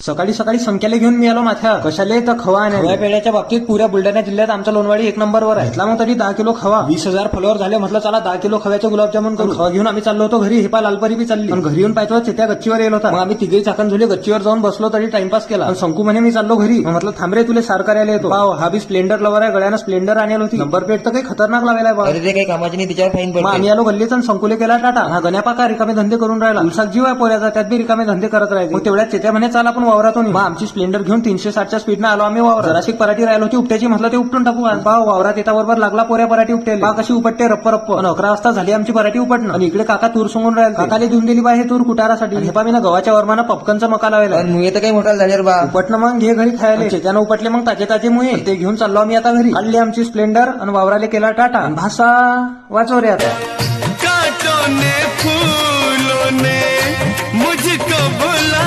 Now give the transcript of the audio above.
सकाळी सकाळी संख्याला घेऊन मी आलो माथ्या कशाले तर खवा नाही पेढ्याच्या बाबतीत पुऱ्या बुलढाणा जिल्ह्यात आमचा लोणवाडी 1 नंबरवर आहे. घेतला मग तरी 10 किलो खवा. 20,000 फॉलोअर झाले. म्हटलं चला 10 किलो खव्याचे गुलाबजामुन करू. खवा घेऊन आम्ही चाललो होतो घरी. हे पा लालपरी बी चालली. पण घरी येऊन पाहतो त्या गच्चीवर येलो होता. मग आम्ही तिघेही चाकण झुले गच्चीवर जाऊन बसलो तरी टाइमपास केला. पण शंकू म्हणे मी चाललो घरी. म्हटलं थांब रे तुले सार करायला येतो. पाव हा बी स्प्लेंडर लवर आहे. गळ्यानं स्प्लेंडर आणली होती. नंबर प्लेट तर काही खतरनाक लावायला बा. अरे ते काही कामाची नाही, तिच्यावर फाईन मग आम्ही आलो गल्लीचा आणि शंकुले केला टाटा. हा गण्यापा का रिकामे धंदे करून राहिला. उलसाक जीव आहे पोऱ्याचा, त्यात बी रिकामे धंदे करत राहिले. मग तेवढ्यात चेत्या म्हणे चाल आपण वावरातून. मग आमची स्प्लेंडर घेऊन 360च्या स्पीडनं आलो आम्ही वावर. जराशी पराठी राहिलो होती उपट्याची. म्हटलं ते उपटून टाकू. पाव वावरात येता बरोबर लागला पोऱ्या पराठी उपटेल. पा कशी उपटते रप्प रप्प. आणि 11 वाजता झाली आमची पराठी उपटणं. आणि इकडे काका तूर सोंगून राहिले. काकाले देऊन दिली बा हे तूर कुटारासाठी. हे पा मी ना गव्हाच्या वरमानं पपकनचा मका लावायला. पण मुये तर काही मोठा झाल्यावर बा उपटणं मग घे घरी खायला. चेत्यानं उपटले मग ताजे ताजे मुये. ते घेऊन चाललो आम्ही आता घरी. काढली आमची स्प्लेंडर आणि वावराले केला टाटा. भाषा वाचव रे आता. कांटों ने फूलों ने मुझको बुला